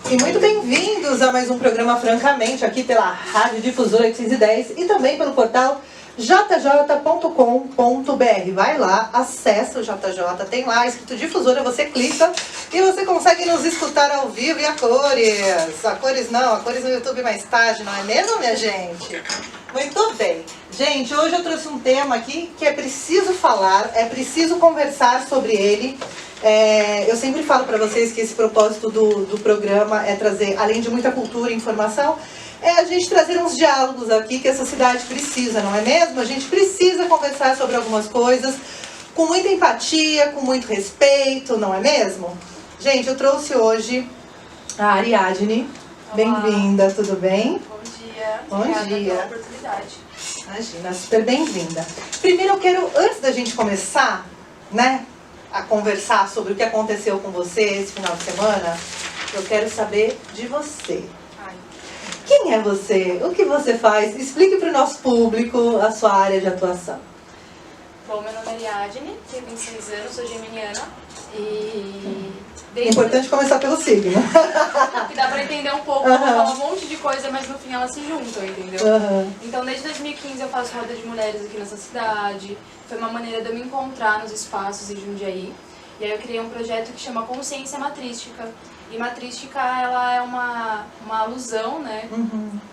E muito bem-vindos a mais um programa Francamente, aqui pela Rádio Difusora 810 e também pelo portal jj.com.br. Vai lá, acessa o JJ, tem lá escrito Difusora, você clica e você consegue nos escutar ao vivo e a cores. A cores não, a cores no YouTube mais tarde, não é mesmo, minha gente? Muito bem. Gente, hoje eu trouxe um tema aqui que é preciso falar, é preciso conversar sobre ele. Eu sempre falo para vocês que esse propósito do programa é trazer, além de muita cultura e informação, é a gente trazer uns diálogos aqui que essa cidade precisa, não é mesmo? A gente precisa conversar sobre algumas coisas com muita empatia, com muito respeito, não é mesmo? Gente, eu trouxe hoje a Ariadne. Bem-vinda, tudo bem? Bom dia. Bom Obrigada dia. pela oportunidade. Imagina, super bem-vinda. Primeiro eu quero, antes da gente começar, né, a conversar sobre o que aconteceu com você esse final de semana, eu quero saber de você. Ai. Quem é você? O que você faz? Explique para o nosso público a sua área de atuação. Bom, meu nome é Ariadne, tenho 26 anos, sou geminiana e... É importante começar pelo signo. Que dá pra entender um pouco, falar um monte de coisa, mas no fim elas se juntam, entendeu? Então desde 2015 eu faço roda de mulheres aqui nessa cidade. Foi uma maneira de eu me encontrar nos espaços em Jundiaí. E aí eu criei um projeto que chama Consciência Matrística. E matrística, ela é uma alusão, né?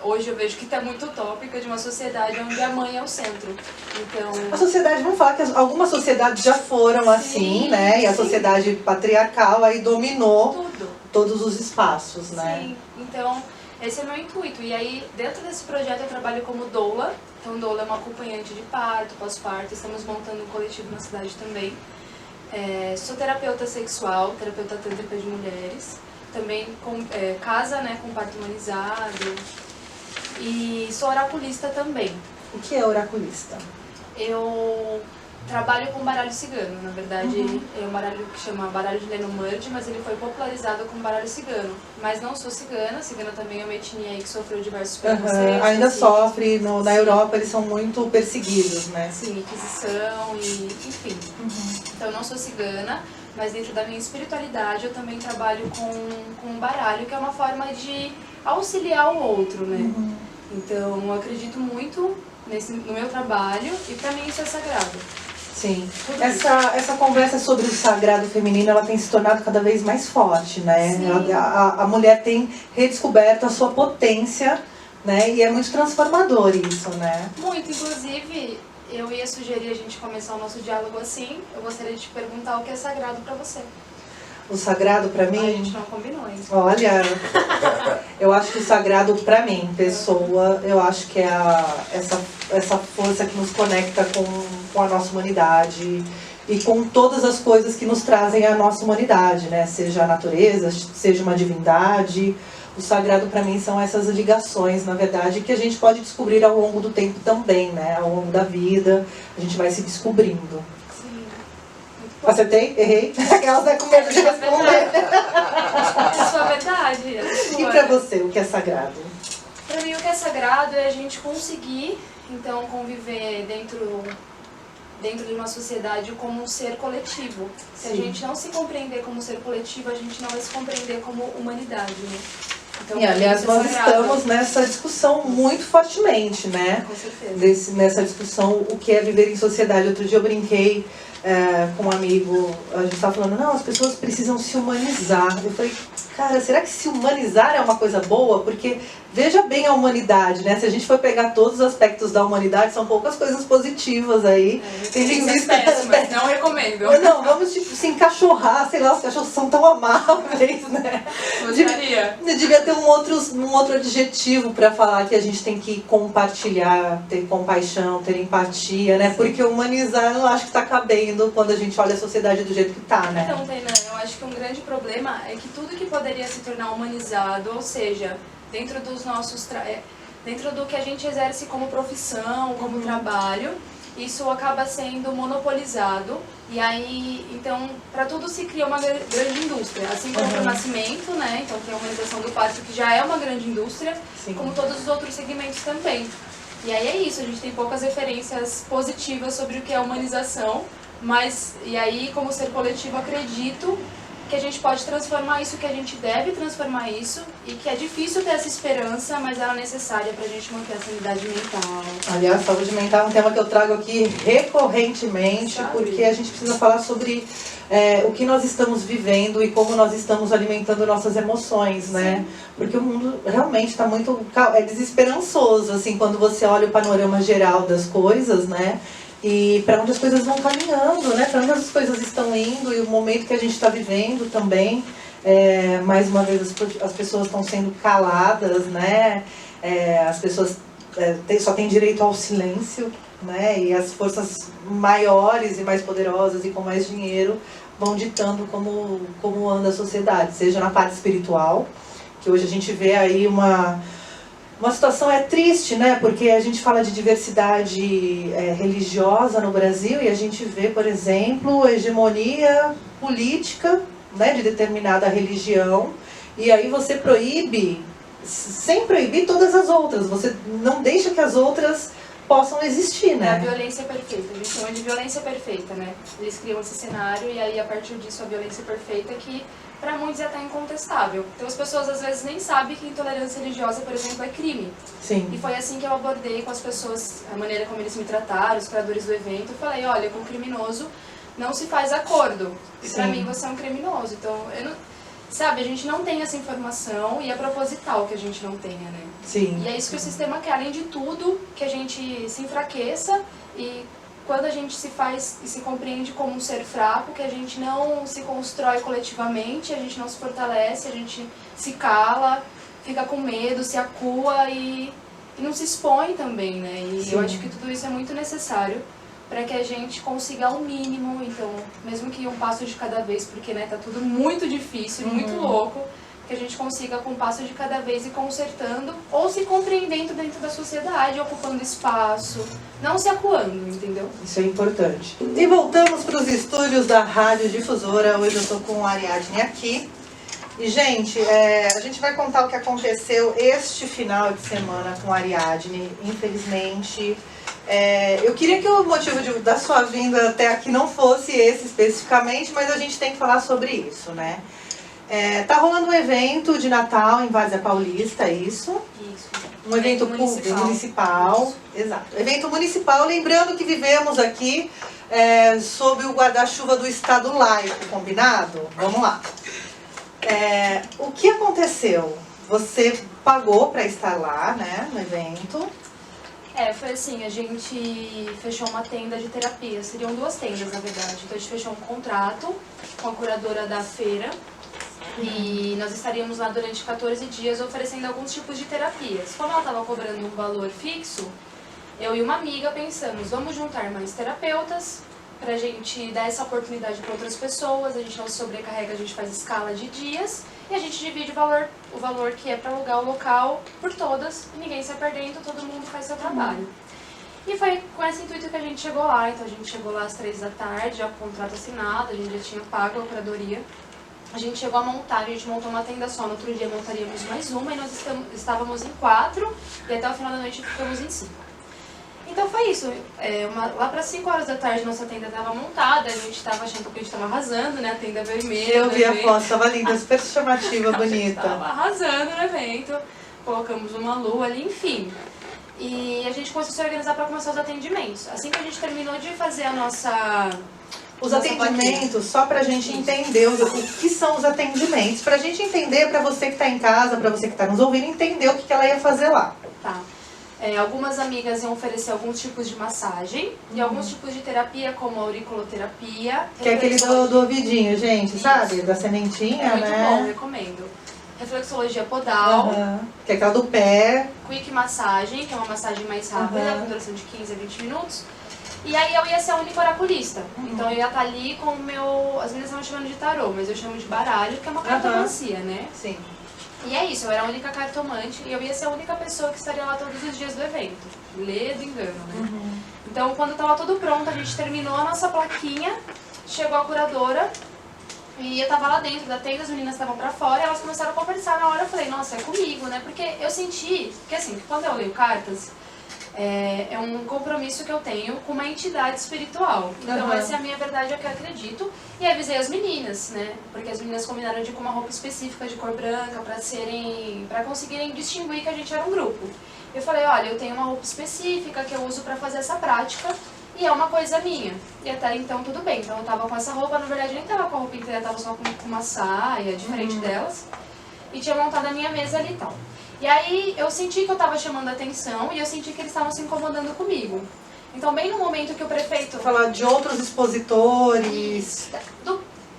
Hoje eu vejo que está muito utópica, de uma sociedade onde a mãe é o centro. Então... A sociedade, vamos falar que algumas sociedades já foram assim, né? E a sociedade patriarcal aí dominou todos os espaços, né? Sim, então esse é o meu intuito. E aí, dentro desse projeto eu trabalho como doula. Então doula é uma acompanhante de parto, pós-parto. Estamos montando um coletivo na cidade também. Sou terapeuta sexual, terapeuta tântrica de mulheres, também casa, né, com parto humanizado, e sou oraculista também. O que é oraculista? Eu trabalho com baralho cigano, na verdade é um baralho que chama baralho de Lenormand, mas ele foi popularizado como baralho cigano. Mas não sou cigana também é uma etnia aí que sofreu diversos preconceitos. Ainda sofre, na Europa eles são muito perseguidos, né? Sim, Inquisição e enfim. Então eu não sou cigana, mas dentro da minha espiritualidade eu também trabalho com um baralho, que é uma forma de auxiliar o outro, né? Então eu acredito muito no meu trabalho e pra mim isso é sagrado. Sim. Essa conversa sobre o sagrado feminino, ela tem se tornado cada vez mais forte, né? A mulher tem redescoberto a sua potência, né? E é muito transformador isso, né? Muito, inclusive, eu ia sugerir a gente começar o nosso diálogo assim. Eu gostaria de te perguntar o que é sagrado pra você. O sagrado pra mim? A gente não combinou, hein? Olha, eu acho que o sagrado pra mim, pessoa, eu acho que é essa força que nos conecta com a nossa humanidade e com todas as coisas que nos trazem a nossa humanidade, né? Seja a natureza, seja uma divindade. O sagrado pra mim são essas ligações, na verdade, que a gente pode descobrir ao longo do tempo também, né? Ao longo da vida, a gente vai se descobrindo. Acertei? Errei? Aquelas, né, com medo de responder. Isso é verdade. E pra você, o que é sagrado? Pra mim, o que é sagrado é a gente conseguir, então, conviver dentro de uma sociedade como um ser coletivo. Se a gente não se compreender como ser coletivo, a gente não vai se compreender como humanidade, né? Então, e, aliás, nós estamos nessa discussão muito fortemente, né? Com certeza. Nessa discussão, o que é viver em sociedade. Outro dia eu brinquei com um amigo, a gente estava falando, não, as pessoas precisam se humanizar. Eu falei, cara, será que se humanizar é uma coisa boa? Porque veja bem a humanidade, né? Se a gente for pegar todos os aspectos da humanidade, são poucas coisas positivas aí. Tem péssimas, não recomendo. Não, vamos tipo, se encachorrar, sei lá, os cachorros são tão amáveis, né? Devia ter um outro adjetivo para falar que a gente tem que compartilhar, ter compaixão, ter empatia, né? Porque humanizar eu acho que está cabendo quando a gente olha a sociedade do jeito que está, né? Então, Tainá, eu acho que um grande problema é que tudo que poderia se tornar humanizado, ou seja, dentro dos nossos dentro do que a gente exerce como profissão, como trabalho, isso acaba sendo monopolizado. E aí, então, para tudo se cria uma grande indústria, assim como para o nascimento, né? Então tem a humanização do parto, que já é uma grande indústria, como todos os outros segmentos também. E aí é isso, a gente tem poucas referências positivas sobre o que é humanização, mas, e aí, como ser coletivo, acredito que a gente pode transformar isso, que a gente deve transformar isso, e que é difícil ter essa esperança, mas ela é necessária pra gente manter a sanidade mental. Aliás, saúde mental é um tema que eu trago aqui recorrentemente, porque a gente precisa falar sobre o que nós estamos vivendo e como nós estamos alimentando nossas emoções, né? Porque o mundo realmente está muito desesperançoso, assim, quando você olha o panorama geral das coisas, né? E para onde as coisas vão caminhando, né? Para onde as coisas estão indo e o momento que a gente está vivendo também. Mais uma vez as pessoas estão sendo caladas, né? As pessoas só têm direito ao silêncio, né? E as forças maiores e mais poderosas e com mais dinheiro vão ditando como anda a sociedade, seja na parte espiritual, que hoje a gente vê aí uma situação triste, né? Porque a gente fala de diversidade religiosa no Brasil e a gente vê, por exemplo, hegemonia política, né, de determinada religião, e aí você proíbe, sem proibir todas as outras, você não deixa que as outras possam existir, né? É a violência perfeita, a gente chama de violência perfeita, né? Eles criam esse cenário e aí a partir disso a violência perfeita que para muitos é até incontestável. Então as pessoas às vezes nem sabem que intolerância religiosa, por exemplo, é crime. Sim. E foi assim que eu abordei com as pessoas, a maneira como eles me trataram, os criadores do evento. Eu falei, olha, com criminoso não se faz acordo. E pra mim você é um criminoso. Então, sabe, a gente não tem essa informação e é proposital que a gente não tenha, né? Sim. E é isso que o sistema quer, além de tudo, que a gente se enfraqueça e quando a gente se faz e se compreende como um ser fraco, que a gente não se constrói coletivamente, a gente não se fortalece, a gente se cala, fica com medo, se acua e não se expõe também, né? E eu acho que tudo isso é muito necessário para que a gente consiga ao mínimo, então, mesmo que um passo de cada vez, porque tá tudo muito difícil, muito louco, que a gente consiga com um passo de cada vez ir consertando ou se compreendendo dentro da sociedade, ocupando espaço, não se acuando, entendeu? Isso é importante. E voltamos para os estúdios da Rádio Difusora. Hoje eu estou com a Ariadne aqui. E, gente, a gente vai contar o que aconteceu este final de semana com a Ariadne. Infelizmente, eu queria que o motivo da sua vinda até aqui não fosse esse especificamente, mas a gente tem que falar sobre isso, né? Tá rolando um evento de Natal em Várzea Paulista, isso? Isso. Um evento municipal. Exato. Evento municipal, lembrando que vivemos aqui sob o guarda-chuva do Estado laico, combinado? Vamos lá. O que aconteceu? Você pagou para estar lá, né, no evento? Foi assim, a gente fechou uma tenda de terapia, seriam 2 tendas na verdade. Então a gente fechou um contrato com a curadora da feira e nós estaríamos lá durante 14 dias oferecendo alguns tipos de terapias. Como ela estava cobrando um valor fixo, eu e uma amiga pensamos, vamos juntar mais terapeutas pra gente dar essa oportunidade para outras pessoas, a gente não se sobrecarrega, a gente faz escala de dias e a gente divide o valor que é para alugar o local por todas, e ninguém sai perdendo, todo mundo faz seu trabalho. E foi com esse intuito que a gente chegou lá, então a gente chegou lá às 3 da tarde, já com o contrato assinado, a gente já tinha pago a curadoria. A gente chegou a montar, a gente montou uma tenda só, no outro dia montaríamos mais uma e nós estávamos em 4 e até o final da noite ficamos em 5. Então foi isso, lá para 5 horas da tarde nossa tenda estava montada, a gente estava achando que a gente estava arrasando, né, a tenda vermelha. Eu vi a foto, estava linda, super chamativa, bonita. A gente estava arrasando no evento, colocamos uma lua ali, enfim. E a gente começou a se organizar para começar os atendimentos. Assim que a gente terminou de fazer a nossa... Os atendimentos, só para a gente entender o que são os atendimentos, para a gente entender, para você que está em casa, para você que está nos ouvindo, entender o que ela ia fazer lá. Tá. Algumas amigas iam oferecer alguns tipos de massagem e alguns tipos de terapia, como a auriculoterapia. Que é aquele do ouvidinho, gente, sabe? Da sementinha, muito né? Muito bom, recomendo. Reflexologia podal. Que é aquela do pé. Quick massagem, que é uma massagem mais rápida, com duração de 15 a 20 minutos. E aí eu ia ser a única oraculista. Então eu ia estar ali com o meu... As meninas estavam chamando de tarô, mas eu chamo de baralho, que é uma cartomancia, né? Sim. E é isso, eu era a única cartomante e eu ia ser a única pessoa que estaria lá todos os dias do evento. Lê do engano, né? Então, quando estava tudo pronto, a gente terminou a nossa plaquinha, chegou a curadora e eu tava lá dentro da tenda, as meninas estavam pra fora e elas começaram a conversar. Na hora eu falei, nossa, é comigo, né? Porque eu senti, que assim, quando eu leio cartas, É um compromisso que eu tenho com uma entidade espiritual. Então essa é a minha verdade, é o que eu acredito. E avisei as meninas, né? Porque as meninas combinaram de ir com uma roupa específica de cor branca para conseguirem distinguir que a gente era um grupo. Eu falei, olha, eu tenho uma roupa específica que eu uso para fazer essa prática e é uma coisa minha. E até então tudo bem. Então eu tava com essa roupa, na verdade eu nem tava com a roupa inteira, eu tava só com uma saia diferente delas. E tinha montado a minha mesa ali e tal. E aí eu senti que eu estava chamando a atenção e eu senti que eles estavam se incomodando comigo. Então, bem no momento que o prefeito... Falar de outros expositores,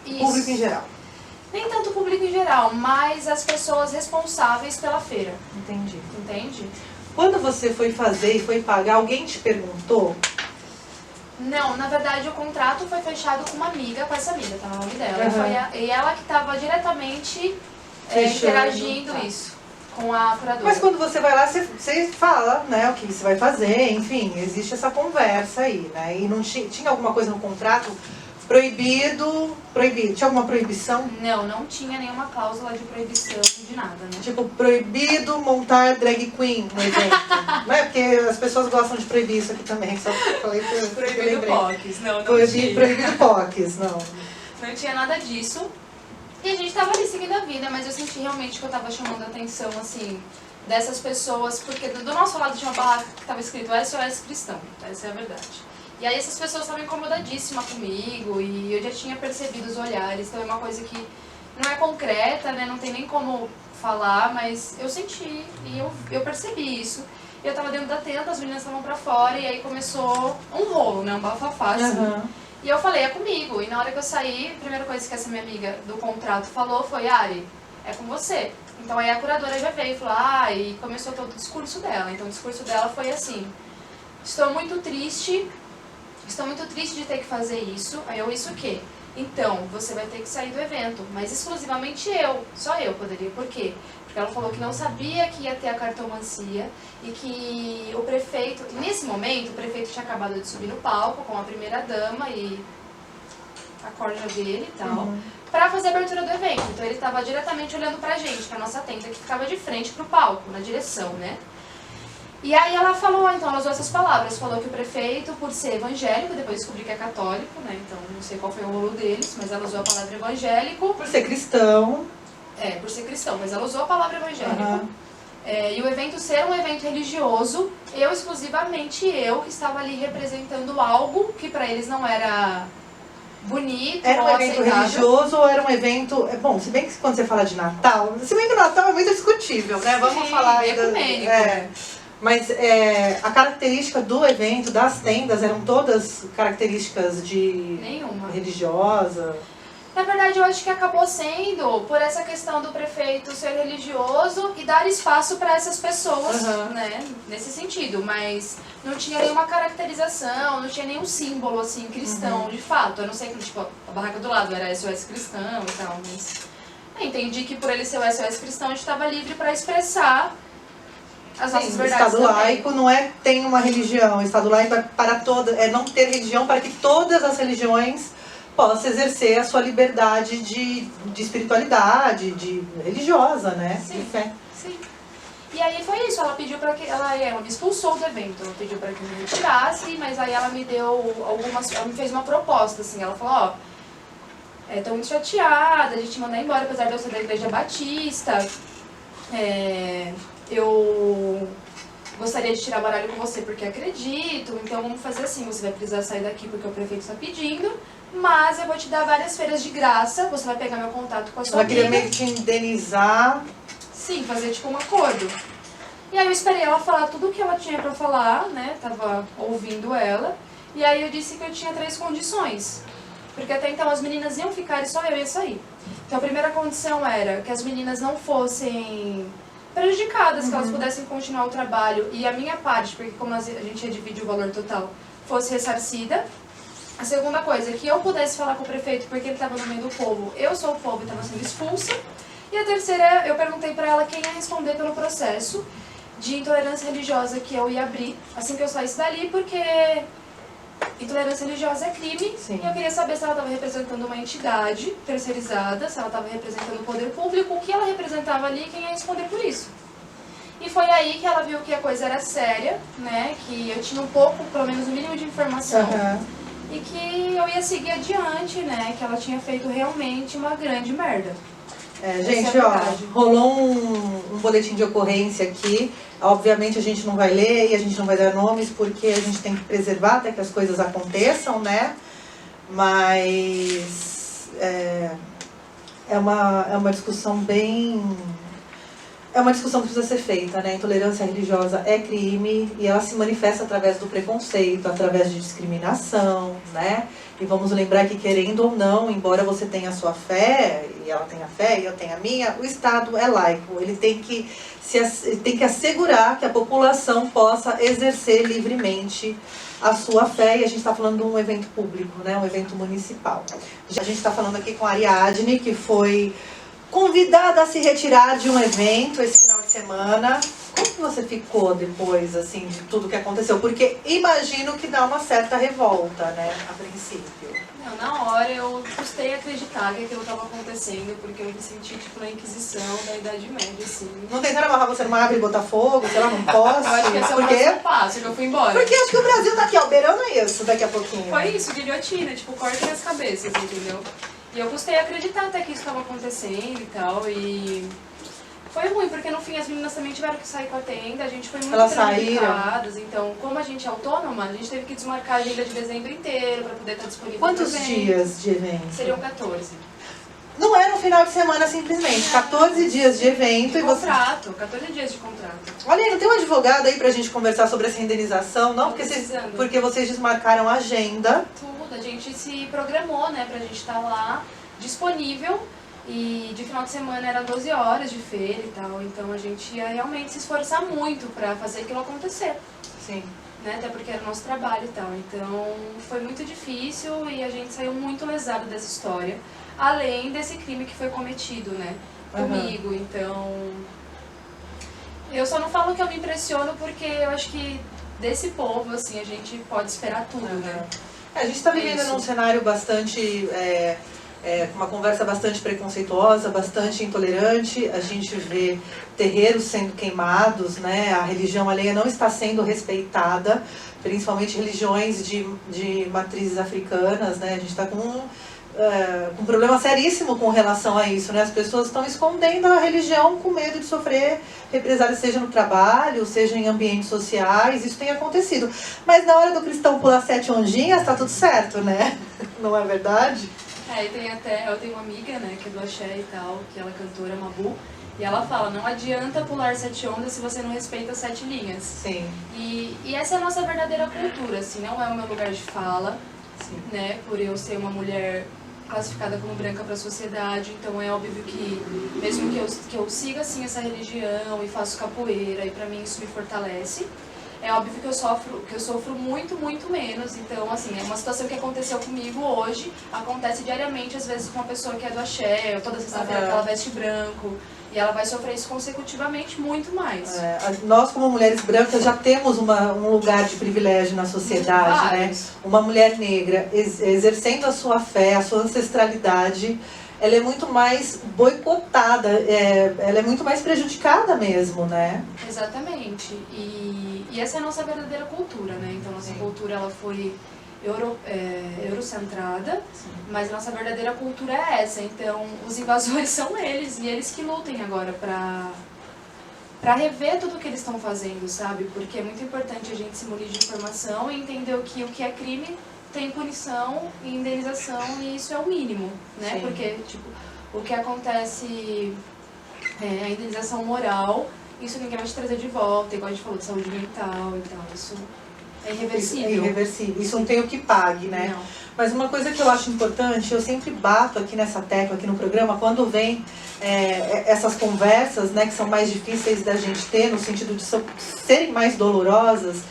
público em geral. Nem tanto o público em geral, mas as pessoas responsáveis pela feira. Entendi. Entende? Quando você foi fazer e foi pagar, alguém te perguntou? Não, na verdade o contrato foi fechado com uma amiga, com essa amiga, tá no nome dela. E ela que estava diretamente interagindo isso com a curadora. Mas quando você vai lá, você fala, né, o que você vai fazer, enfim, existe essa conversa aí, né? E não tinha alguma coisa no contrato proibido, tinha alguma proibição? Não, não tinha nenhuma cláusula de proibição de nada, né? Tipo, proibido montar drag queen no evento, né? Porque as pessoas gostam de proibir isso aqui também, só falei que eu proibido POCs, não tinha. Proibido POCs, não. Não tinha nada disso. E a gente tava ali seguindo a vida, mas eu senti realmente que eu tava chamando a atenção, assim, dessas pessoas, porque do nosso lado tinha uma barraca que tava escrito SOS Cristão, essa é a verdade. E aí essas pessoas estavam incomodadíssimas comigo e eu já tinha percebido os olhares, então é uma coisa que não é concreta, né, não tem nem como falar, mas eu senti e eu percebi isso. Eu tava dentro da tenda, as meninas estavam pra fora e aí começou um rolo, né, um bafafá, assim. E eu falei, é comigo. E na hora que eu saí, a primeira coisa que essa minha amiga do contrato falou foi, Ari, é com você. Então aí a curadora já veio e falou, e começou todo o discurso dela. Então o discurso dela foi assim, estou muito triste de ter que fazer isso. Aí eu, isso o quê? Então, você vai ter que sair do evento, mas exclusivamente só eu poderia. Por quê? Porque ela falou que não sabia que ia ter a cartomancia e que o prefeito, nesse momento, o prefeito tinha acabado de subir no palco com a primeira dama e a corja dele e tal, pra fazer a abertura do evento. Então ele estava diretamente olhando pra gente, pra nossa tenda, que ficava de frente pro palco, na direção, né? E aí ela falou, então ela usou essas palavras, falou que o prefeito, por ser evangélico, depois descobri que é católico, né? Então não sei qual foi o rolo deles, mas ela usou a palavra evangélico. Por ser cristão. Por ser cristão, mas ela usou a palavra evangélico. E o evento ser um evento religioso, exclusivamente eu, que estava ali representando algo que pra eles não era bonito, era um evento religioso ou era um evento... Bom, se bem que quando você fala de Natal, se bem que o Natal é muito discutível, né? Vamos falar aí ecumênico. Mas a característica do evento, das tendas, eram todas características de... Nenhuma. Religiosa? Na verdade, eu acho que acabou sendo por essa questão do prefeito ser religioso e dar espaço para essas pessoas, né? Nesse sentido, mas não tinha nenhuma caracterização, não tinha nenhum símbolo, assim, cristão, de fato. Eu não sei que, tipo, a barraca do lado era SOS Cristão e tal, mas... Eu entendi que por ele ser o SOS Cristão, a gente estava livre para expressar as nossas verdades. O Estado laico não tem uma religião, o Estado laico é para não ter religião, para que todas as religiões possa exercer a sua liberdade de espiritualidade, de religiosa, né? Sim, de fé. Sim. E aí foi isso, ela pediu para que ela me expulsou do evento, ela pediu para que eu me retirasse, mas aí ela me deu ela me fez uma proposta, assim, ela falou, tô muito chateada, a gente mandar embora, apesar de eu ser da Igreja Batista, eu gostaria de tirar baralho com você porque acredito, então vamos fazer assim, você vai precisar sair daqui porque o prefeito está pedindo, mas eu vou te dar várias feiras de graça, você vai pegar meu contato com a sua amiga. Ela queria meio que indenizar. Sim, fazer tipo um acordo. E aí eu esperei ela falar tudo o que ela tinha pra falar, né, tava ouvindo ela, e aí eu disse que eu tinha 3 condições, porque até então as meninas iam ficar e só eu ia sair. Então a primeira condição era que as meninas não fossem prejudicadas, que elas pudessem continuar o trabalho e a minha parte, porque como a gente ia dividir o valor total, fosse ressarcida. A segunda coisa, que eu pudesse falar com o prefeito porque ele estava no meio do povo, eu sou o povo e estava sendo expulsa. E a terceira, eu perguntei para ela quem ia responder pelo processo de intolerância religiosa que eu ia abrir assim que eu saísse dali, porque intolerância religiosa é crime. Sim. E eu queria saber se ela estava representando uma entidade terceirizada, se ela estava representando o poder público, o que ela representava ali e quem ia responder por isso. E foi aí que ela viu que a coisa era séria, né? Que eu tinha um pouco, pelo menos o mínimo de informação. E que eu ia seguir adiante, né? Que ela tinha feito realmente uma grande merda. Gente, rolou um boletim de ocorrência aqui. Obviamente a gente não vai ler e a gente não vai dar nomes porque a gente tem que preservar até que as coisas aconteçam, né? Mas é uma discussão bem... É uma discussão que precisa ser feita, né? A intolerância religiosa é crime e ela se manifesta através do preconceito, através de discriminação, né? E vamos lembrar que, querendo ou não, embora você tenha a sua fé, e ela tenha fé e eu tenha a minha, o Estado é laico. Ele tem que assegurar que a população possa exercer livremente a sua fé. E a gente está falando de um evento público, né? Um evento municipal. A gente está falando aqui com a Ariadne, que foi convidada a se retirar de um evento esse final de semana. Como que você ficou depois, assim, de tudo que aconteceu? Porque imagino que dá uma certa revolta, né, a princípio. Não, na hora eu custei acreditar que aquilo estava acontecendo, porque eu me senti, tipo, na Inquisição da Idade Média, assim. Não tentaram amarrar você numa árvore e botar fogo, sei lá, num poste? Eu acho que esse é o próximo passo, que eu fui embora. Porque acho que o Brasil tá aqui, ó, beirando isso daqui a pouquinho. Foi isso, guilhotina, tipo, cortem as cabeças, entendeu? E eu custei acreditar até que isso estava acontecendo e tal, e foi ruim, porque no fim as meninas também tiveram que sair com a tenda, a gente foi muito prejudicadas, então como a gente é autônoma, a gente teve que desmarcar a agenda de dezembro inteiro para poder estar disponível. Quantos dias de evento? Seriam 14. Não era um final de semana simplesmente, 14 dias de evento e contrato, 14 dias de contrato. Olha aí, não tem um advogado aí pra gente conversar sobre essa indenização, não? Porque vocês desmarcaram a agenda. Tudo, a gente se programou, né, pra gente estar lá disponível. E de final de semana eram 12 horas de feira e tal, então a gente ia realmente se esforçar muito pra fazer aquilo acontecer. Sim. Né, até porque era o nosso trabalho e tal, então foi muito difícil e a gente saiu muito lesado dessa história. Além desse crime que foi cometido, né, comigo, então... Eu só não falo que eu me impressiono porque eu acho que desse povo, assim, a gente pode esperar tudo, né. A gente tá vivendo num cenário bastante... uma conversa bastante preconceituosa, bastante intolerante. A gente vê terreiros sendo queimados, né? A religião alheia não está sendo respeitada, principalmente religiões de matrizes africanas, né? A gente está com um problema seríssimo com relação a isso, né? As pessoas estão escondendo a religião com medo de sofrer represálias, seja no trabalho, seja em ambientes sociais. Isso tem acontecido. Mas na hora do cristão pular 7 ondinhas, tá tudo certo, né? Não é verdade? E tem até, eu tenho uma amiga, né, que é do axé e tal, que ela é cantora, Mabu, e ela fala, não adianta pular 7 ondas se você não respeita as 7 linhas. Sim. E essa é a nossa verdadeira cultura, assim, não é o meu lugar de fala, sim, né, por eu ser uma mulher classificada como branca para a sociedade, então é óbvio que, mesmo que eu siga, assim, essa religião e faço capoeira, e pra mim isso me fortalece, é óbvio que eu sofro muito, muito menos. Então, assim, é uma situação que aconteceu comigo hoje, acontece diariamente, às vezes, com uma pessoa que é do axé, toda sexta-feira que ela veste branco, e ela vai sofrer isso consecutivamente muito mais. Nós, como mulheres brancas, já temos um lugar de privilégio na sociedade, né? Uma mulher negra exercendo a sua fé, a sua ancestralidade, ela é muito mais boicotada, ela é muito mais prejudicada mesmo, né? Exatamente. E essa é a nossa verdadeira cultura, né? Então, nossa cultura, ela foi eurocentrada, mas nossa verdadeira cultura é essa. Então, os invasores são eles, e eles que lutem agora pra rever tudo o que eles estão fazendo, sabe? Porque é muito importante a gente se munir de informação e entender o que é crime tem punição e indenização, e isso é o mínimo, né? Sim. Porque, tipo, o que acontece, a indenização moral, isso ninguém vai te trazer de volta, igual a gente falou de saúde mental e tal, isso é irreversível. Isso é irreversível, isso não tem o que pague, né? Não. Mas uma coisa que eu acho importante, eu sempre bato aqui nessa tecla, aqui no programa, quando vem essas conversas, né, que são mais difíceis da gente ter, no sentido de serem mais dolorosas,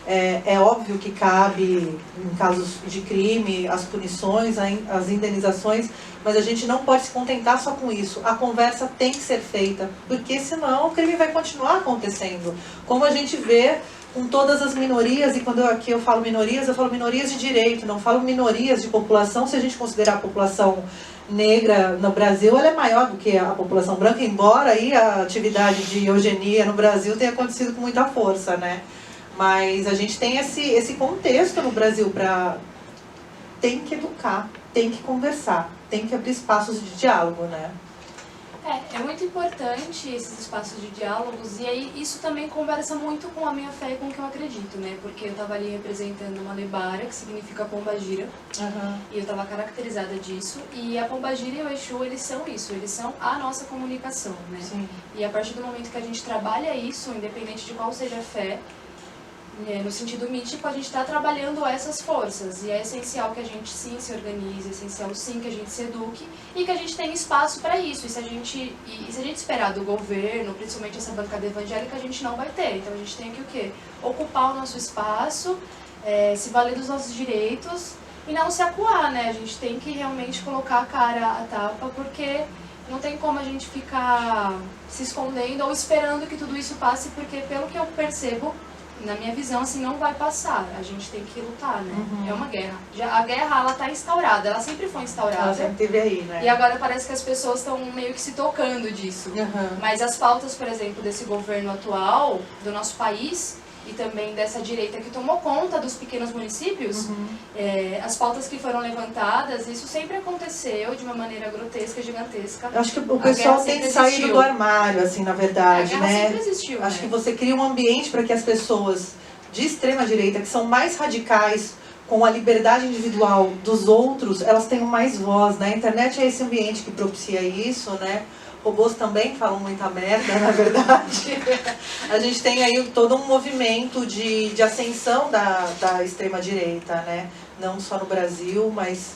É óbvio que cabe, em casos de crime, as punições, as indenizações, mas a gente não pode se contentar só com isso. A conversa tem que ser feita, porque senão o crime vai continuar acontecendo. Como a gente vê com todas as minorias, e quando aqui eu falo minorias de direito, não falo minorias de população. Se a gente considerar a população negra no Brasil, ela é maior do que a população branca, embora aí a atividade de eugenia no Brasil tenha acontecido com muita força, né? Mas a gente tem esse contexto no Brasil para... Tem que educar, tem que conversar, tem que abrir espaços de diálogo, né? É muito importante esses espaços de diálogos, e aí isso também conversa muito com a minha fé e com o que eu acredito, né? Porque eu estava ali representando uma lebara, que significa pombagira, e eu estava caracterizada disso, e a pombagira e o Exu, eles são isso, eles são a nossa comunicação, né? Sim. E a partir do momento que a gente trabalha isso, independente de qual seja a fé, no sentido místico, a gente está trabalhando essas forças, e é essencial que a gente sim se organize, é essencial sim que a gente se eduque e que a gente tenha espaço para isso. E se a gente esperar do governo, principalmente essa bancada evangélica, a gente não vai ter. Então a gente tem que o quê? Ocupar o nosso espaço, se valer dos nossos direitos e não se acuar, né? A gente tem que realmente colocar a cara à tapa, porque não tem como a gente ficar se escondendo ou esperando que tudo isso passe, porque pelo que eu percebo, na minha visão, assim, não vai passar. A gente tem que lutar, né? É uma guerra. A guerra, ela tá instaurada. Ela sempre foi instaurada. Ela sempre teve aí, né? E agora parece que as pessoas estão meio que se tocando disso. Mas as pautas, por exemplo, desse governo atual, do nosso país, e também dessa direita que tomou conta dos pequenos municípios, as pautas que foram levantadas, isso sempre aconteceu de uma maneira grotesca, gigantesca. Eu acho que o pessoal tem saído do armário, assim, na verdade, né? né? Sempre existiu, acho né? que você cria um ambiente para que as pessoas de extrema direita, que são mais radicais com a liberdade individual dos outros, elas tenham mais voz, né? A internet é esse ambiente que propicia isso, né? Robôs também falam muita merda, na verdade. A gente tem aí todo um movimento de ascensão da extrema-direita, né? Não só no Brasil, mas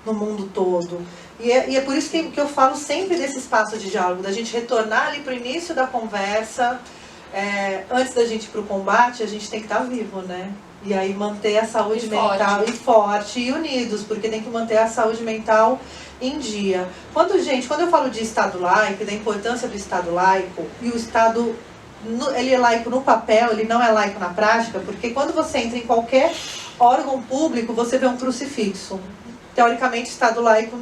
no mundo todo. E é por isso que eu falo sempre desse espaço de diálogo, da gente retornar ali para o início da conversa. Antes da gente ir para o combate, a gente tem que estar vivo, né? E aí manter a saúde mental forte e unidos, porque tem que manter a saúde mental em dia. Quando eu falo de Estado laico, da importância do Estado laico, e o Estado, ele é laico no papel, ele não é laico na prática, porque quando você entra em qualquer órgão público, você vê um crucifixo. Teoricamente, Estado laico,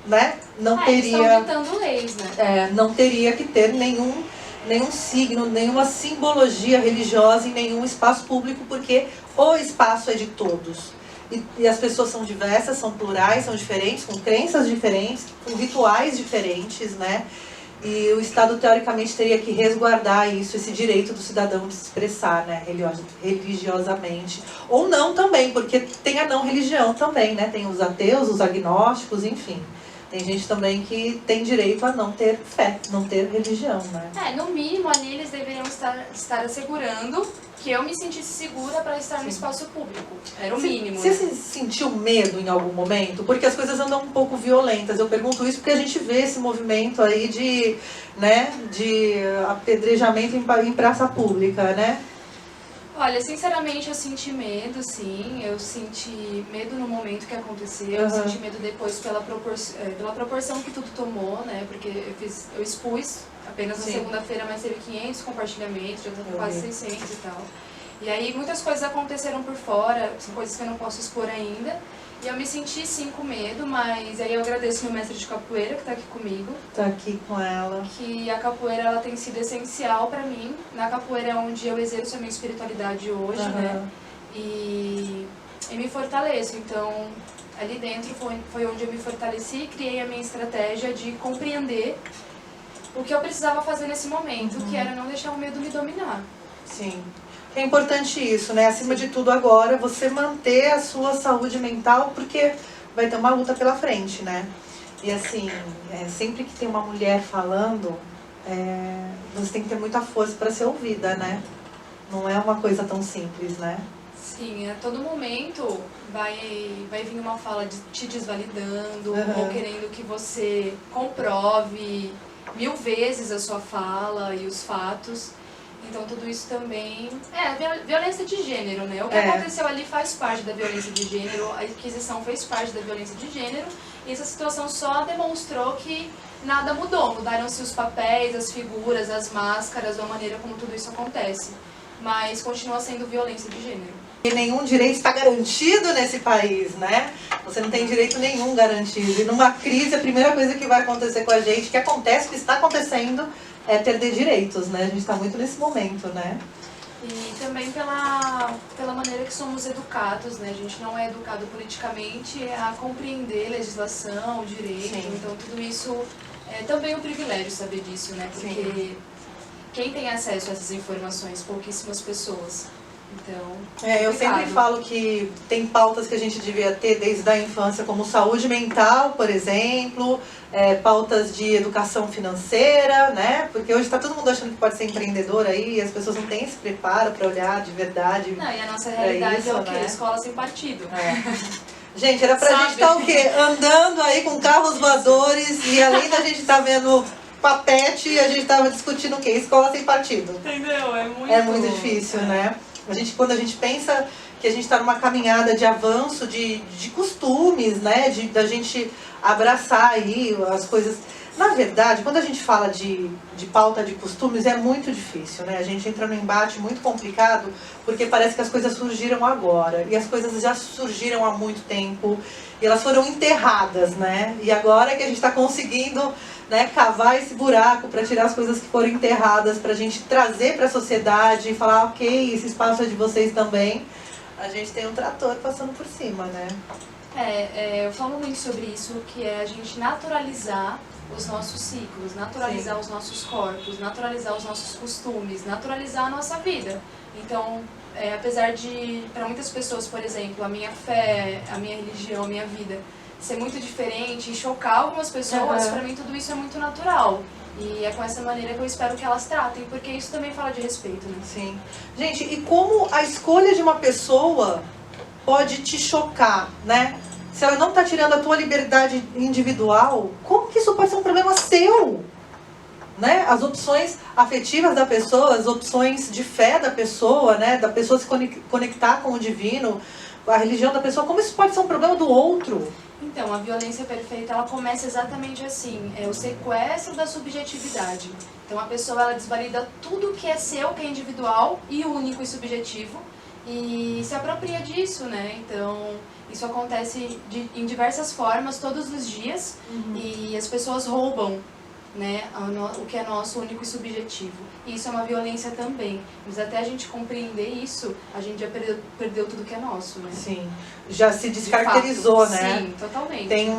né, não teria... Estão ditando leis, né? Não teria que ter nenhum signo, nenhuma simbologia religiosa em nenhum espaço público, porque o espaço é de todos. E as pessoas são diversas, são plurais, são diferentes, com crenças diferentes, com rituais diferentes, né? E o Estado, teoricamente, teria que resguardar isso, esse direito do cidadão de se expressar, né, religiosamente. Ou não também, porque tem a não religião também, né? Tem os ateus, os agnósticos, enfim. Tem gente também que tem direito a não ter fé, não ter religião, né? No mínimo, ali eles deveriam estar assegurando que eu me sentisse segura para estar no espaço público. Era o mínimo. Você se sentiu medo em algum momento? Porque as coisas andam um pouco violentas. Eu pergunto isso porque a gente vê esse movimento aí de apedrejamento em praça pública, né? Olha, sinceramente eu senti medo, sim. Eu senti medo no momento que aconteceu, eu senti medo depois pela proporção que tudo tomou, né? Porque eu expus apenas na segunda-feira, mas teve 500 compartilhamentos, já tô quase 600 e tal. E aí muitas coisas aconteceram por fora, são coisas que eu não posso expor ainda. E eu me senti sim com medo, mas aí eu agradeço meu mestre de capoeira que tá aqui comigo. Tá aqui com ela. Que a capoeira, ela tem sido essencial pra mim. Na capoeira é onde eu exerço a minha espiritualidade hoje, né? E me fortaleço. Então, ali dentro foi onde eu me fortaleci e criei a minha estratégia de compreender o que eu precisava fazer nesse momento, que era não deixar o medo me dominar. Sim. É importante isso, né? Acima de tudo agora, você manter a sua saúde mental, porque vai ter uma luta pela frente, né? E assim, sempre que tem uma mulher falando, você tem que ter muita força para ser ouvida, né? Não é uma coisa tão simples, né? Sim, a todo momento vai vir uma fala te desvalidando, ou querendo que você comprove 1000 vezes a sua fala e os fatos. Então tudo isso também é violência de gênero, né? O que aconteceu ali faz parte da violência de gênero, a Inquisição fez parte da violência de gênero, e essa situação só demonstrou que nada mudou, mudaram-se os papéis, as figuras, as máscaras, a maneira como tudo isso acontece, mas continua sendo violência de gênero. E nenhum direito está garantido nesse país, né? Você não tem direito nenhum garantido. E numa crise, a primeira coisa que vai acontecer com a gente, que acontece, que está acontecendo, é perder direitos, né? A gente está muito nesse momento, né? E também pela maneira que somos educados, né? A gente não é educado politicamente a compreender legislação, direito, Sim. então tudo isso é também um privilégio saber disso, né? Porque Sim. quem tem acesso a essas informações? Pouquíssimas pessoas. Então, eu sempre falo que tem pautas que a gente devia ter desde a infância, como saúde mental, por exemplo, pautas de educação financeira, né? Porque hoje está todo mundo achando que pode ser empreendedor aí e as pessoas não têm esse preparo para olhar de verdade. Não, e a nossa realidade isso, é o quê? né? Escola sem partido. Gente, era pra gente estar o quê? Andando aí com carros voadores e além da gente estar vendo papete, a gente estava discutindo o quê? Escola sem partido. Entendeu? É muito difícil, né? Quando a gente pensa que a gente está numa caminhada de avanço de costumes, né? Da gente abraçar aí as coisas. Na verdade, quando a gente fala de pauta de costumes, é muito difícil, né? A gente entra num embate muito complicado, porque parece que as coisas surgiram agora. E as coisas já surgiram há muito tempo. E elas foram enterradas, né? E agora que a gente está conseguindo, né, cavar esse buraco para tirar as coisas que foram enterradas, para a gente trazer para a sociedade e falar, ok, esse espaço é de vocês também. A gente tem um trator passando por cima, né? Eu falo muito sobre isso, que é a gente naturalizar os nossos ciclos, naturalizar Sim. os nossos corpos, naturalizar os nossos costumes, naturalizar a nossa vida. Então, apesar de, para muitas pessoas, por exemplo, a minha fé, a minha religião, a minha vida ser muito diferente e chocar algumas pessoas, para mim tudo isso é muito natural. E é com essa maneira que eu espero que elas tratem, porque isso também fala de respeito, né? Sim. Gente, e como a escolha de uma pessoa pode te chocar, né? Se ela não está tirando a tua liberdade individual, como que isso pode ser um problema seu? Né? As opções afetivas da pessoa, as opções de fé da pessoa, né? Da pessoa se conectar com o divino, a religião da pessoa, como isso pode ser um problema do outro? Então, a violência perfeita, ela começa exatamente assim, é o sequestro da subjetividade. Então, a pessoa, ela desvalida tudo que é seu, que é individual e único e subjetivo, e se apropria disso, né? Então, isso acontece em diversas formas, todos os dias, e as pessoas roubam, né, o que é nosso, único e subjetivo. E isso é uma violência também. Mas até a gente compreender isso, a gente já perdeu tudo que é nosso, né? Sim, já se descaracterizou, de né? Sim, totalmente. Tem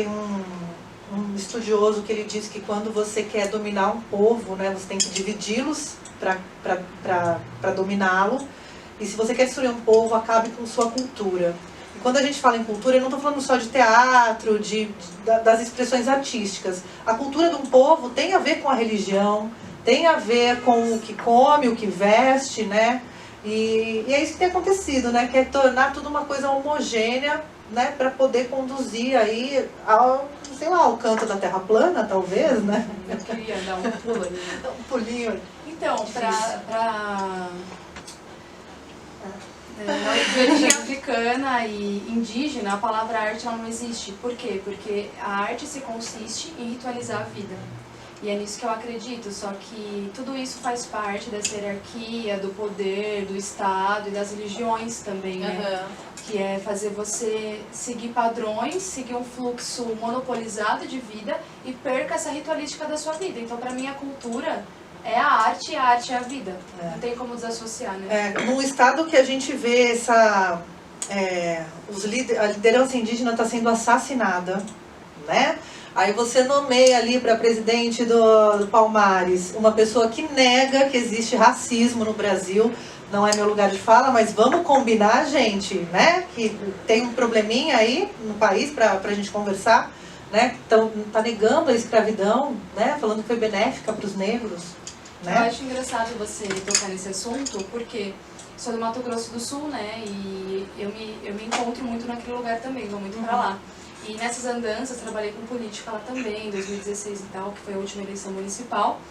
um estudioso que ele diz que quando você quer dominar um povo, né, você tem que dividi-los para dominá-lo. E se você quer destruir um povo, acabe com sua cultura. E quando a gente fala em cultura, eu não estou falando só de teatro, das expressões artísticas. A cultura de um povo tem a ver com a religião, tem a ver com o que come, o que veste, né? E é isso que tem acontecido, né? Que é tornar tudo uma coisa homogênea, né? Para poder conduzir aí ao, sei lá, ao canto da terra plana, talvez, né? Eu queria dar um pulo ali. Um pulinho. Então, na origem africana e indígena, a palavra arte ela não existe. Por quê? Porque a arte se consiste em ritualizar a vida. E é nisso que eu acredito, só que tudo isso faz parte dessa hierarquia, do poder, do Estado e das religiões também, né? Que é fazer você seguir padrões, seguir um fluxo monopolizado de vida e perca essa ritualística da sua vida. Então, para mim, a cultura é a arte e a arte é a vida. Não tem como desassociar, né? Num estado que a gente vê a liderança indígena está sendo assassinada, né? Aí você nomeia ali para presidente do Palmares uma pessoa que nega que existe racismo no Brasil. Não é meu lugar de fala, mas vamos combinar, gente, né? Que tem um probleminha aí no país para a gente conversar, né? Então, tá negando a escravidão, né? Falando que foi benéfica para os negros, né? Eu acho engraçado você tocar nesse assunto, porque sou do Mato Grosso do Sul, né? E eu me encontro muito naquele lugar também, vou muito para lá. E nessas andanças, trabalhei com política lá também, em 2016 e tal, que foi a última eleição municipal.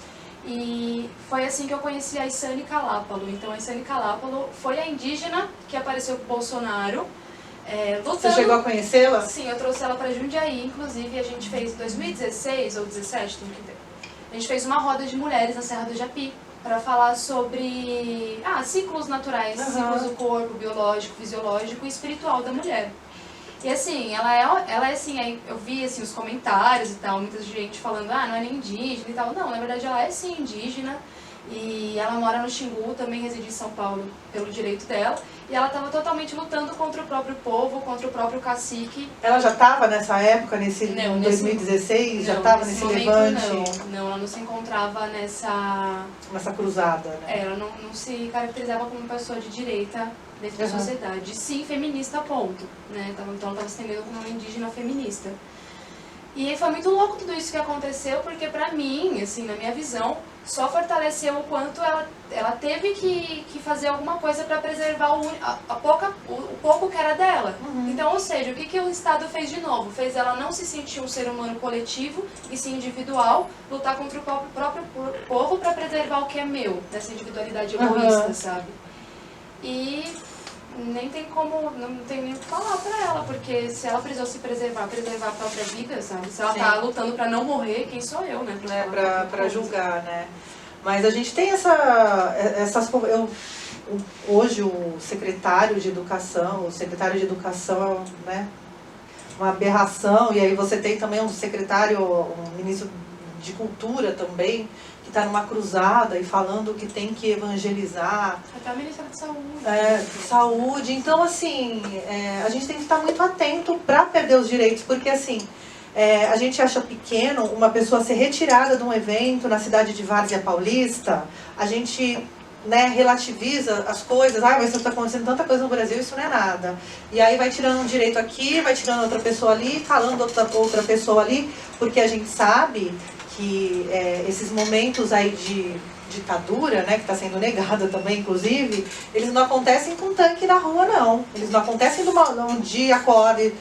E foi assim que eu conheci a Isane Calápalo. Então a Isane Calápalo foi a indígena que apareceu com o Bolsonaro, lutando. Você chegou a conhecê-la? Sim, eu trouxe ela para Jundiaí, inclusive a gente fez em 2016 ou 2017, tem que ver. A gente fez uma roda de mulheres na Serra do Japi para falar sobre ciclos naturais, ciclos do corpo, biológico, fisiológico e espiritual da mulher. E assim, ela é assim, eu vi assim, os comentários e tal, muita gente falando, não é nem indígena e tal. Não, na verdade ela é sim indígena e ela mora no Xingu, também reside em São Paulo pelo direito dela. E ela estava totalmente lutando contra o próprio povo, contra o próprio cacique. Ela já estava nessa época, em 2016? Já estava nesse levante? Não, ela não se encontrava nessa cruzada, né? Ela não se caracterizava como uma pessoa de direita dentro da sociedade. Sim, feminista, ponto. Né? Então ela estava se entendendo como uma indígena feminista. E foi muito louco tudo isso que aconteceu, porque pra mim, assim, na minha visão, só fortaleceu o quanto ela teve que fazer alguma coisa para preservar o pouco que era dela. Então, ou seja, o que o Estado fez de novo? Fez ela não se sentir um ser humano coletivo, e sim individual, lutar contra o próprio povo para preservar o que é meu, dessa individualidade egoísta, sabe? E nem tem como, não tem nem o que falar pra ela, porque se ela precisou se preservar a própria vida, sabe? Se ela tá lutando pra não morrer, quem sou eu, né? Pra julgar, né? Mas a gente tem hoje o secretário de Educação, né? Uma aberração, e aí você tem também um ministro de Cultura também, que está numa cruzada e falando que tem que evangelizar. Até a ministra de Saúde. Saúde. Então, assim, a gente tem que estar muito atento para perder os direitos, porque, assim, a gente acha pequeno uma pessoa ser retirada de um evento na cidade de Várzea Paulista, a gente, né, relativiza as coisas, mas está acontecendo tanta coisa no Brasil, isso não é nada. E aí vai tirando um direito aqui, vai tirando outra pessoa ali, calando outra pessoa ali, porque a gente sabe que esses momentos aí de ditadura, né, que está sendo negada também, inclusive, eles não acontecem com tanque na rua, não. Eles não acontecem num dia, acorda e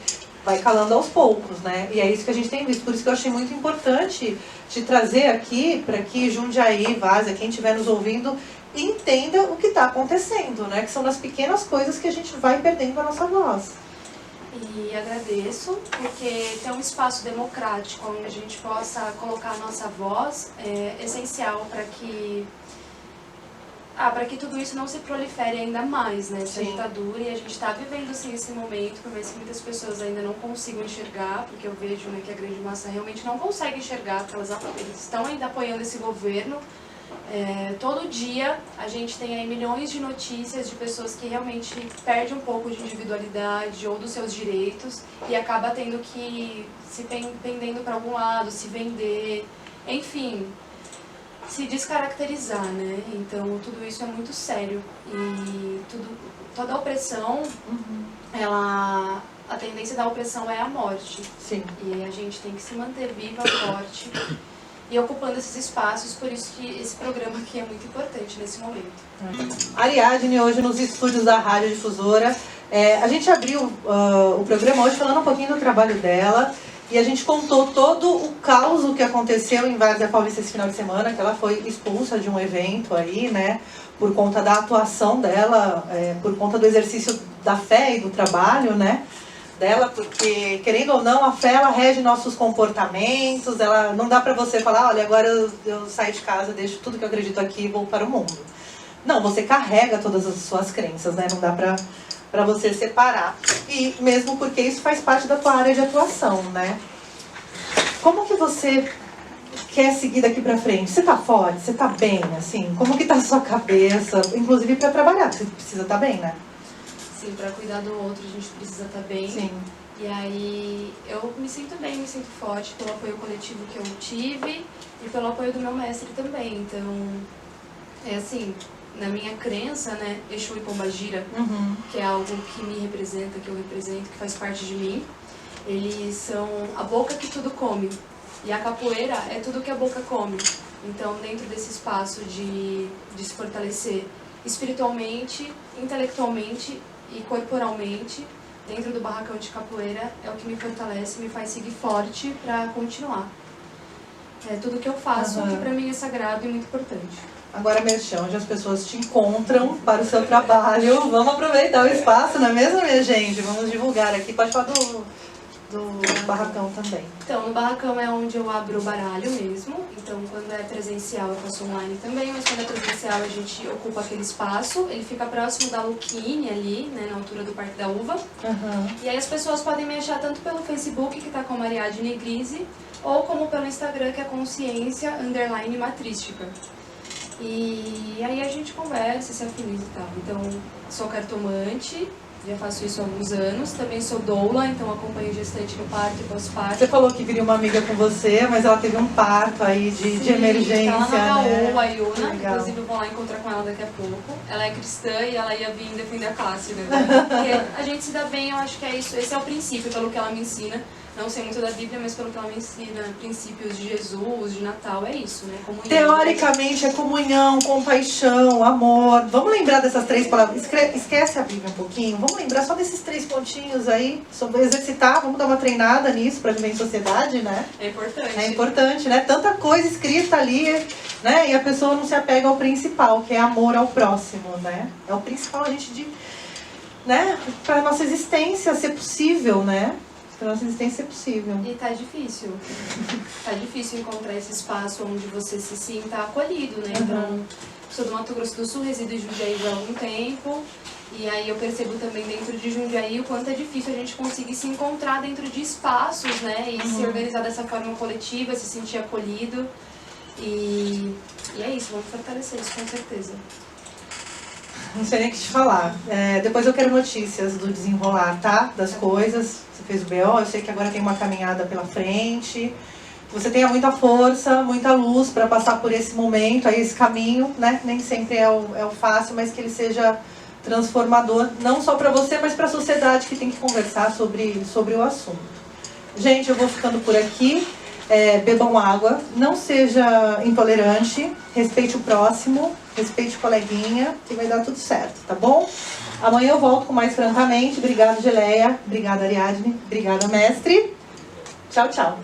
vai calando aos poucos, né? E é isso que a gente tem visto. Por isso que eu achei muito importante te trazer aqui, para que Jundiaí, Várzea, quem estiver nos ouvindo, entenda o que está acontecendo, né? Que são nas pequenas coisas que a gente vai perdendo a nossa voz. E agradeço, porque ter um espaço democrático onde a gente possa colocar a nossa voz é essencial para que tudo isso não se prolifere ainda mais, né? Essa ditadura, e a gente está vivendo sim esse momento, por mais que muitas pessoas ainda não consigam enxergar, porque eu vejo, né, que a grande massa realmente não consegue enxergar, porque eles estão ainda apoiando esse governo. Todo dia a gente tem aí milhões de notícias de pessoas que realmente perdem um pouco de individualidade ou dos seus direitos e acaba tendo que se pendendo para algum lado, se vender, enfim, se descaracterizar, né? Então tudo isso é muito sério e toda opressão, a tendência da opressão é a morte. Sim. E a gente tem que se manter viva, forte e ocupando esses espaços, por isso que esse programa aqui é muito importante nesse momento. Ariadne, hoje nos estúdios da Rádio Difusora, a gente abriu o programa hoje falando um pouquinho do trabalho dela, e a gente contou todo o caos que aconteceu em Várzea Paulista esse final de semana, que ela foi expulsa de um evento aí, né, por conta da atuação dela, por conta do exercício da fé e do trabalho, né, dela, porque, querendo ou não, a fé, ela rege nossos comportamentos, não dá pra você falar, olha, agora eu saio de casa, deixo tudo que eu acredito aqui e vou para o mundo. Não, você carrega todas as suas crenças, né, não dá pra você separar. E mesmo porque isso faz parte da tua área de atuação, né. Como que você quer seguir daqui pra frente? Você tá forte? Você tá bem, assim? Como que tá a sua cabeça? Inclusive pra trabalhar, você precisa estar bem, né? Sim, para cuidar do outro a gente precisa estar bem. Sim. E aí eu me sinto bem, me sinto forte pelo apoio coletivo que eu tive e pelo apoio do meu mestre também. Então, assim, na minha crença, né, Exu e Pombagira, que é algo que me representa, que eu represento, que faz parte de mim, eles são a boca que tudo come. E a capoeira é tudo que a boca come. Então, dentro desse espaço de se fortalecer espiritualmente, intelectualmente e corporalmente, dentro do barracão de capoeira, é o que me fortalece, me faz seguir forte para continuar. É tudo que eu faço, que pra mim é sagrado e muito importante. Agora, Merchan, onde as pessoas te encontram para o seu trabalho. Vamos aproveitar o espaço, não é mesmo, minha gente? Vamos divulgar aqui. Pode falar do barracão também. Então, no barracão é onde eu abro o baralho mesmo. Então, quando é presencial, eu faço online também. Mas quando é presencial, a gente ocupa aquele espaço. Ele fica próximo da Luquine, ali, né, na altura do Parque da Uva. E aí as pessoas podem me achar tanto pelo Facebook, que tá com a Ariadne Grise, ou como pelo Instagram, que é consciência_matrística. E aí a gente conversa, se afiniza e tal. Então, sou cartomante, já faço isso há alguns anos. Também sou doula, então acompanho gestante no parto e pós-parto. Você falou que viria uma amiga com você, mas ela teve um parto aí de emergência, ela na né? a Iuna, inclusive eu vou lá encontrar com ela daqui a pouco. Ela é cristã e ela ia vir defender a classe, né? Porque a gente se dá bem, eu acho que é isso. Esse é o princípio, pelo que ela me ensina. Não sei muito da Bíblia, mas pelo que ela me ensina, princípios de Jesus, de Natal, é isso, né? Comunhão. Teoricamente é comunhão, compaixão, amor. Vamos lembrar dessas 3 palavras. Esquece a Bíblia um pouquinho. Vamos lembrar só desses 3 pontinhos aí. Sobre exercitar, vamos dar uma treinada nisso para viver em sociedade, né? É importante. É importante, né? Tanta coisa escrita ali, né? E a pessoa não se apega ao principal, que é amor ao próximo, né? É o principal a gente né? Para nossa existência ser possível, né? Para nossa existência ser possível. E tá difícil. Tá difícil encontrar esse espaço onde você se sinta acolhido, né? Então, sou do Mato Grosso do Sul, resido em Jundiaí já há algum tempo. E aí eu percebo também dentro de Jundiaí o quanto é difícil a gente conseguir se encontrar dentro de espaços, né? E se organizar dessa forma coletiva, se sentir acolhido. E é isso, vamos fortalecer isso com certeza. Não sei nem o que te falar. Depois eu quero notícias do desenrolar, tá? Das coisas. Você fez o BO, eu sei que agora tem uma caminhada pela frente. Que você tenha muita força, muita luz para passar por esse momento, aí esse caminho, né? Nem sempre é o fácil, mas que ele seja transformador, não só para você, mas para a sociedade que tem que conversar sobre o assunto. Gente, eu vou ficando por aqui. Bebam água, não seja intolerante, respeite o próximo, respeite o coleguinha, que vai dar tudo certo, tá bom? Amanhã eu volto com mais francamente. Obrigada, Geleia. Obrigada, Ariadne. Obrigada, mestre. Tchau, tchau.